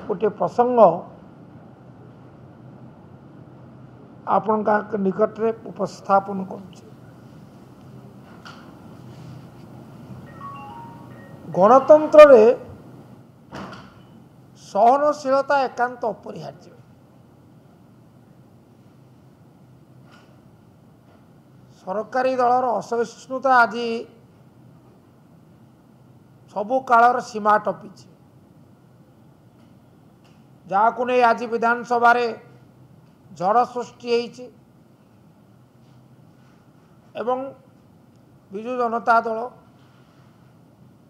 गोटे प्रसंग आपण निकट में उपस्थापन कर गणतंत्र रे सहनशीलता एकांत अपरिहार्य। सरकारी दलर असहिष्णुता आज सबु कालर सीमा टपी जहाँ नहीं आज विधानसभा झड़ सृष्टि एवं विजु जनता दल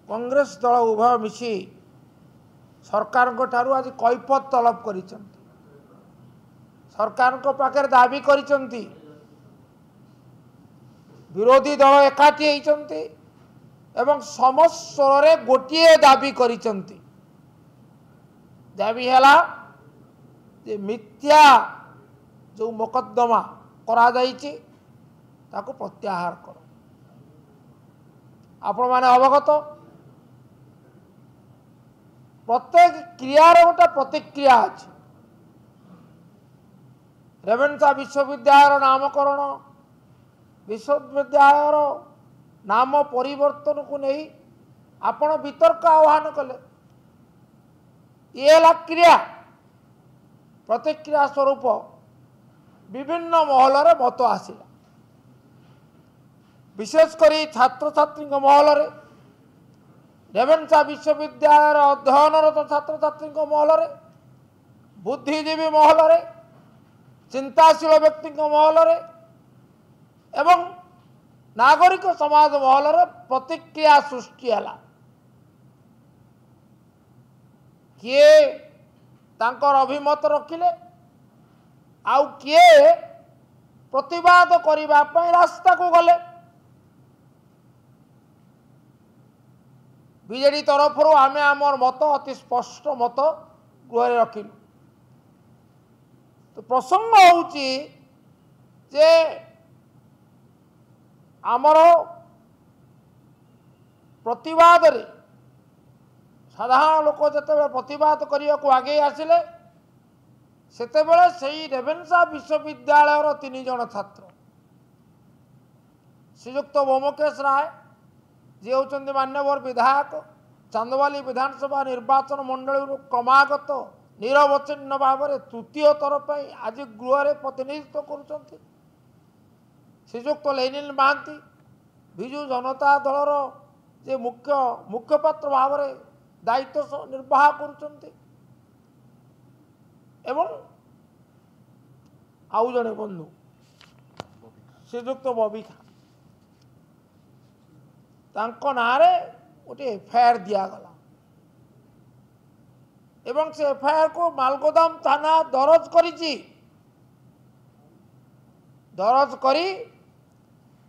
कांग्रेस दल उभय मिसी सरकार को ठारू आज कैफत तलब कर सरकार को पाखे दाबी कर विरोधी दल एकाठी होती एवं समस्त स्वर रे गोटे दाबी कर दाबी है जे मिथ्या जो मोकद्दमा करा जाइछि ताको प्रत्याहार कर। आपण माने अवगत प्रत्येक क्रियार गोटे प्रतिक्रिया अछि। रेवेन्सा विश्वविद्यालय नामकरण विश्वविद्यालय नाम परिवर्तन को नहीं आपण वितर्क आह्वान कले ये क्रिया प्रतिक्रिया स्वरूप विभिन्न महल रे मत आसिला। विशेषकर छात्र छात्री महल रे रेवेन्सा विश्वविद्यालय अध्ययनरत छात्र छात्री महल रे बुद्धिजीवी महल रे चिंताशील व्यक्ति महल रे एवं नागरिक समाज महल रे प्रतिक्रिया सृष्टि है। किए तांकर अभिमत रखिले आउ किए प्रतिवाद करिबा पई रास्ता को गले। बीजेडी तरफ आमे आमर मत अति स्पष्ट मत गृह रखिलु। तो प्रसंग होउची जे आमर प्रतिवाद रे साधारण लोक जिते प्रतिवाद करने को आगे आसिले सेते बेले सेई रेवेन्सा विश्वविद्यालय 3 जन छात्र श्रीयुक्त बोमकेश राय जी होचंदी मान्यवर विधायक चांदवाली विधानसभा निर्वाचन मंडल क्रमागत निरवच्छिन्न भाव में तृतीय थर पर आज गृह में प्रतिनिधित्व करुँच। श्रीयुक्त लेनिल महांती विजु जनता दलर जे मुख्यपात्र भाव में दायित्व निर्वाह करुँच एवं आउ जड़े बंधु श्रीयुक्त बबी खान तांको नारे गोटे एफआईआर दिगला एवं से एफआईआर को मालगोदाम थाना दरज करी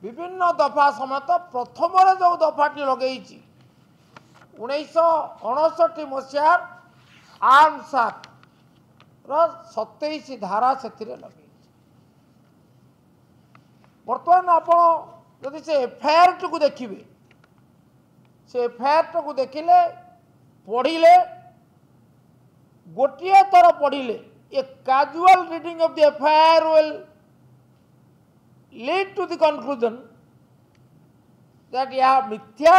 विभिन्न दफा समेत प्रथम जो दफाटी लगे 1959 मसीह आर्म्स एक्ट 27 धारा से लगे। बर्तमान आप जदि से एफआईआर को देखिए से एफआईआर को देखिले पढ़िले गोटे थर पढ़िले a casual reading of the FIR will lead to the conclusion that यह मिथ्या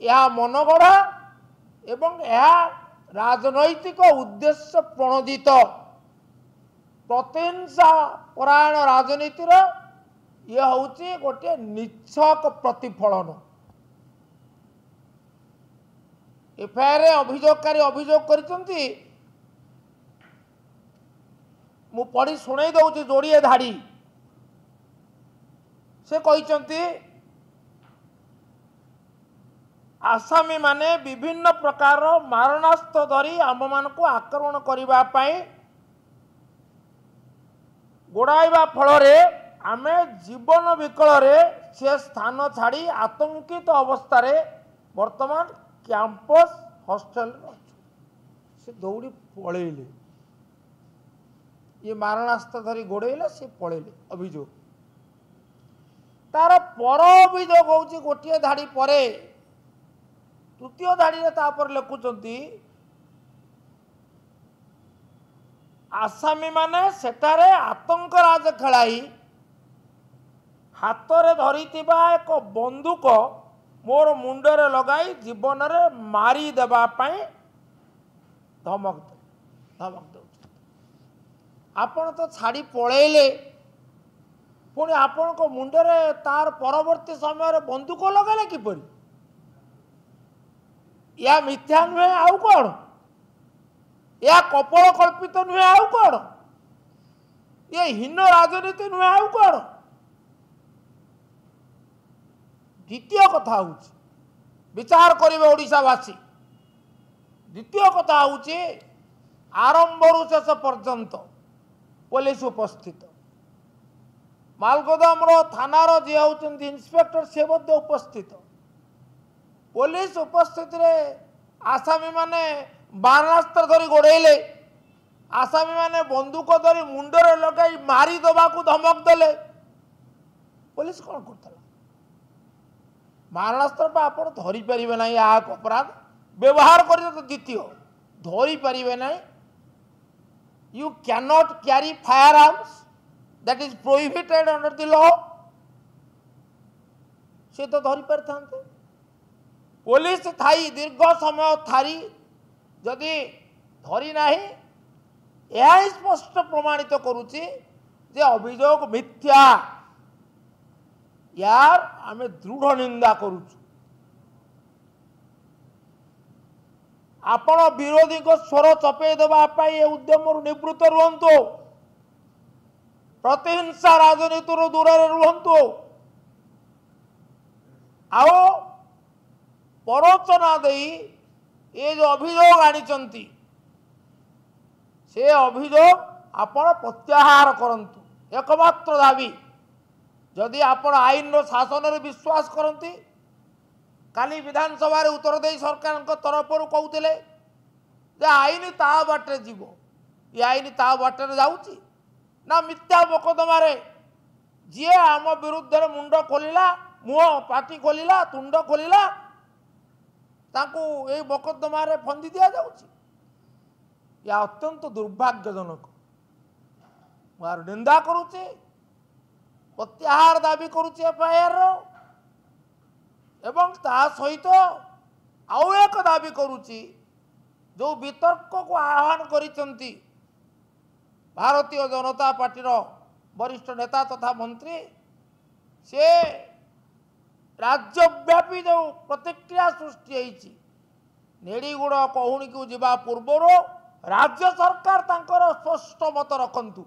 यह मनगढ़ा एवं यह राजनैतिक उद्देश्य प्रणोदित प्रतिहिंसा परायण राजनीतिर यह हूँ गोटे निछक प्रतिफलन। एफआईआर अभियोगकारी अभियोग करिसंती मु पढ़ी शुणाई दउची जोड़िए धाड़ी से कहिसंती आसामी माने विभिन्न प्रकार मारणास्त्र धरी आम मान को आक्रमण करबा पई गोड़ाइबा फल आमे जीवन विकल से स्थान छाड़ी आतंकित अवस्था वर्तमान कैंपस हॉस्टल से दौड़ी पलैले ये मारणास्त्र धरी गोड़ेले से पलैले अभियोग तार पर अभियोग हूँ गोटे धाड़ी पर तृतीय धाड़ी लिखुंट आसामी माने सेठारे आतंक राज खेलाई हाथ में धरी एक बंदूक मोर मुंडरे लगाई जीवन में मारी देवाई धमक दे आपण तो छाड़ी पलैले पुणी आपण को मुंडरे तार परवर्ती समय बंदूक लगाले किपरि या मिथ्या नुहे आउ कौन या कपल कल्पित नुहे आउ कौन ये हीन राजनीति नुहे आउ कौन। द्वितीय कथा हूँ विचार करेंगे ओडिशावासी। द्वितीय कथा हूँ आरंभ शेष पर्यंत पुलिस उपस्थित मालगोदाम थानार जी होती इन्स्पेक्टर से उपस्थित पुलिस उपस्थित रे आसामी माने बारणास्त्र धरी गोड़े आसामी माने बंदूक धरी मुंडरे लगाई मारी दबा को धमक देले पुलिस कौन करता मारणास्त्र आप धरी पारे ना यह अपराध व्यवहार कर तो द्वितीय धरी पारे ना you can not carry fire arms that is prohibited under the law से तो धरी पारि था पुलिस थाई दीर्घ समय थारी जदि धरी ना यह स्पष्ट प्रमाणित करुच्ची जे अभियोग मिथ्या यार आम दृढ़ निंदा करुचु। आपण विरोधी को स्वर चपे देवाई उद्यम निवृत्त रुहतु प्रतिहिंसा राजनीति दूर रुहतु आओ प्ररोचना दे ये जो अभियोग आनी से अभियोग आपण प्रत्याहार करंतु एकमात्र दाबी जदि आपण आईन शासन रे विश्वास करती काली विधानसभा रे उत्तर दे सरकार तरफ कहते आईन ता बाटे जीव ये आईन ता बाटे जाऊँगी ना मिथ्या मोकदमा जी आम विरुद्ध मुंड खोलिला मुह पाटी खोलिला तुंड खोलिला ताकू ये मोकदमा फंदी दि जाऊँगी या अत्यंत दुर्भाग्यजनक मार निंदा करुचे प्रत्याहार दाबी करुचे एफआईआर एवं ता सहित आउ एक दाबी करुची जो वितर्क को आह्वान करिसंती भारतीय जनता पार्टी वरिष्ठ नेता तथा मंत्री से राज्यव्यापी जो प्रतिक्रिया सृष्टि होती नेड़ीगुड़ कहूणी को जीवा पूर्वर राज्य सरकार तांकर स्पष्ट मत रखंतु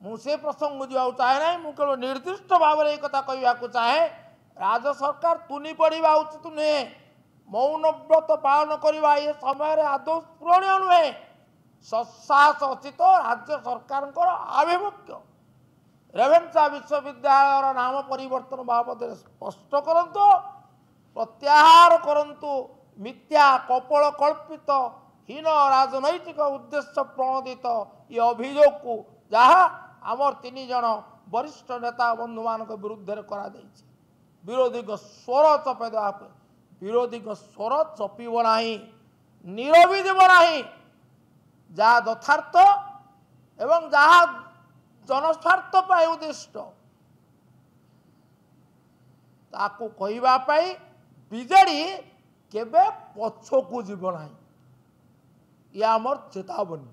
मुझे प्रसंग जाऊ चाहे ना मुझे केवल निर्दिष्ट भाव में कथा कहवाक चाहे राज्य सरकार तुनी पड़ा उचित नुहे मौन व्रत पालन करने ये समय आदौ स्मरणीय नुहे सत्साहस अचित राज्य सरकार आभिमुख्य रेवेन्सा विश्वविद्यालय नाम परिवर्तन बाबद स्पष्ट करंतु प्रत्याहार करंतु मिथ्या कपल कल्पित हीन राजनैतिक उद्देश्य प्रणोदित ये अभियोग को जहाँ आमर 3 जन वरिष्ठ नेता बंधु मान विरुद्ध करा विरोधी को स्वर चपे देवाई विरोधी को स्वर चपीब ना नीरवी देव ना जहाँ यथार्थ एवं जहाँ जनस्वार्थ पर उद्दिष्ट ताकू कहवाई बीजेडी केबे पछकू जीव ना या आमर चेतावनी।